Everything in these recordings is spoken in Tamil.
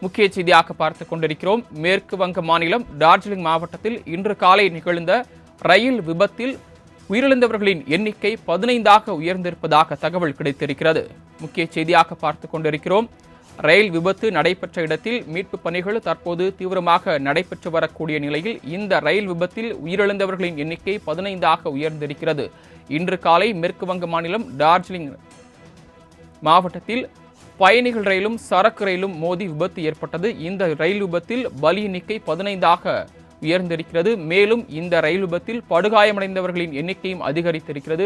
முக்கிய செய்தியாக பார்த்துக் கொண்டிருக்கிறோம். மேற்கு வங்க மாநிலம் டார்ஜிலிங் மாவட்டத்தில் இன்று காலை நிகழ்ந்த ரயில் விபத்தில் உயிரிழந்தவர்களின் எண்ணிக்கை 15ஆக உயர்ந்திருப்பதாக தகவல் கிடைத்திருக்கிறது. முக்கிய செய்தியாக பார்த்துக் கொண்டிருக்கிறோம். ரயில் விபத்து நடைபெற்ற இடத்தில் மீட்புப் பணிகள் தற்போது தீவிரமாக நடைபெற்று வரக்கூடிய நிலையில் இந்த ரயில் விபத்தில் உயிரிழந்தவர்களின் எண்ணிக்கை 15ஆக உயர்ந்திருக்கிறது. இன்று காலை மேற்கு வங்க மாநிலம் டார்ஜிலிங் மாவட்டத்தில் பயணிகள் ரயிலும் சரக்கு ரயிலும் மோதி விபத்து ஏற்பட்டது. இந்த ரயில் விபத்தில் பலி எண்ணிக்கை 15ஆக உயர்ந்திருக்கிறது. மேலும் இந்த ரயில் விபத்தில் படுகாயமடைந்தவர்களின் எண்ணிக்கையும் அதிகரித்திருக்கிறது.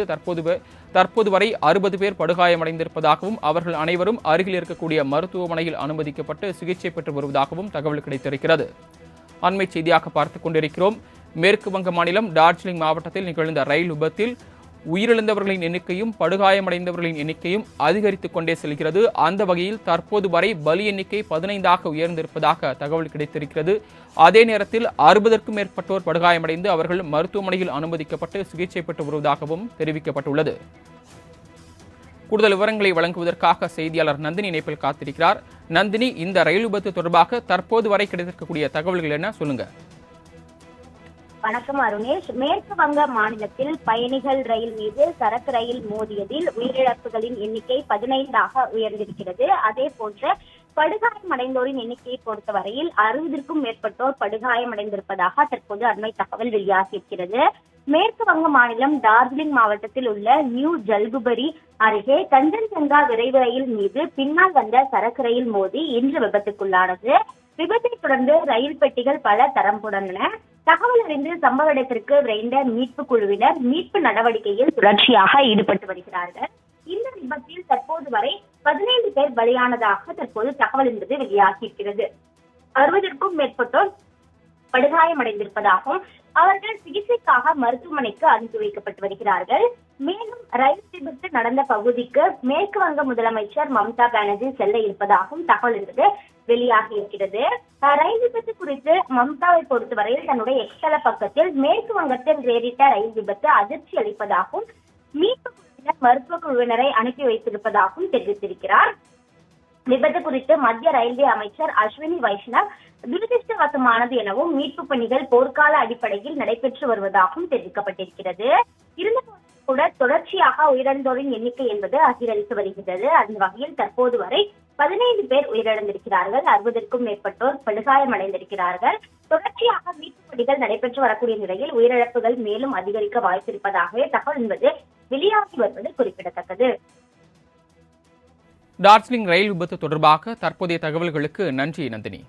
தற்போது வரை 60 பேர் படுகாயமடைந்திருப்பதாகவும் அவர்கள் அனைவரும் அருகில் இருக்கக்கூடிய மருத்துவமனையில் அனுமதிக்கப்பட்டு சிகிச்சை பெற்று வருவதாகவும் தகவல் கிடைத்திருக்கிறது. அண்மை செய்தியாக பார்த்துக் கொண்டிருக்கிறோம். மேற்கு வங்க மாநிலம் டார்ஜிலிங் மாவட்டத்தில் நிகழ்ந்த ரயில் விபத்தில் உயிரிழந்தவர்களின் எண்ணிக்கையும் படுகாயமடைந்தவர்களின் எண்ணிக்கையும் அதிகரித்துக் கொண்டே செல்கிறது. அந்த வகையில் தற்போது வரை பலி எண்ணிக்கை 15ஆக உயர்ந்திருப்பதாக தகவல் கிடைத்திருக்கிறது. அதே நேரத்தில் 60க்கும் மேற்பட்டோர் படுகாயமடைந்து அவர்கள் மருத்துவமனையில் அனுமதிக்கப்பட்டு சிகிச்சை பெற்று வருவதாகவும் தெரிவிக்கப்பட்டுள்ளது. கூடுதல் விவரங்களை வழங்குவதற்காக செய்தியாளர் நந்தினி இணைப்பில் காத்திருக்கிறார். நந்தினி, இந்த ரயில் விபத்து தொடர்பாக தற்போது வரை கிடைத்திருக்கக்கூடிய தகவல்கள் என்ன, சொல்லுங்க. வணக்கம் அருணேஷ். மேற்கு வங்க மாநிலத்தில் பயணிகள் ரயில் மீது சரக்கு ரயில் மோதியதில் உயிரிழப்புகளின் எண்ணிக்கை 15ஆக உயர்ந்திருக்கிறது. அதே போன்று படுகாயமடைந்தோரின் எண்ணிக்கையை பொறுத்தவரையில் 60க்கும் மேற்பட்டோர் படுகாயமடைந்திருப்பதாக தற்போது அண்மை தகவல் வெளியாகியிருக்கிறது. மேற்கு வங்க மாநிலம் டார்ஜிலிங் மாவட்டத்தில் உள்ள நியூ ஜல்குபரி அருகே கஞ்சன்ஜங்கா விரைவு ரயில் மீது பின்னால் வந்த சரக்கு ரயில் மோதி இன்று விபத்துக்குள்ளானது. விபத்தை தொடர்ந்து ரயில் பெட்டிகள் பல தரம் புடந்தன. தகவல் அறிந்து சம்பவ இடத்திற்கு விரைந்த மீட்பு குழுவினர் மீட்பு நடவடிக்கையில் தொடர்ச்சியாக ஈடுபட்டு வருகிறார்கள். இந்த விபத்தில் தற்போது வரை 15 பேர் பலியானதாக தற்போது தகவல் என்பது வெளியாகியிருக்கிறது. 60க்கும் மேற்பட்டோர் படுகாயமடைந்திருப்பதாகவும் அவர்கள் சிகிச்சைக்காக மருத்துவமனைக்கு அனுப்பி வைக்கப்பட்டு வருகிறார்கள். மேலும் ரயில் விபத்து நடந்த பகுதிக்கு மேற்கு வங்க முதலமைச்சர் மம்தா பானர்ஜி செல்ல இருப்பதாகவும் தகவல் என்பது வெளியாகி இருக்கிறது. ரயில் விபத்து குறித்து மம்தாவை பொறுத்தவரையில் தன்னுடைய எக்ஸ்தல பக்கத்தில் மேற்கு வங்கத்தில் நேரிட்ட ரயில் விபத்து அதிர்ச்சி அளிப்பதாகவும் மீட்பு குழுவினர் மருத்துவ குழுவினரை அனுப்பி வைத்திருப்பதாகவும் தெரிவித்திருக்கிறார். விபத்து குறித்து மத்திய ரயில்வே அமைச்சர் அஸ்வினி வைஷ்ணவ் துரதிருஷ்டவசமானது எனவும் மீட்பு பணிகள் போர்க்கால அடிப்படையில் நடைபெற்று வருவதாகவும் தெரிவிக்கப்பட்டிருக்கிறது. இருந்தபோதும் கூட தொடர்ச்சியாக உயிரிழந்தோரின் எண்ணிக்கை என்பது அதிகரித்து வருகிறது. அந்த வகையில் தற்போது வரை 15 பேர் உயிரிழந்திருக்கிறார்கள். 60க்கும் மேற்பட்டோர் படுகாயமடைந்திருக்கிறார்கள். தொடர்ச்சியாக மீட்பு பணிகள் நடைபெற்று வரக்கூடிய நிலையில் உயிரிழப்புகள் மேலும் அதிகரிக்க வாய்ப்பிருப்பதாகவே தகவல் என்பது வெளியாகி வருவது குறிப்பிடத்தக்கது. டார்ஜிலிங் ரயில் விபத்து தொடர்பாக தற்போதைய தகவல்களுக்கு நன்றி நந்தினி.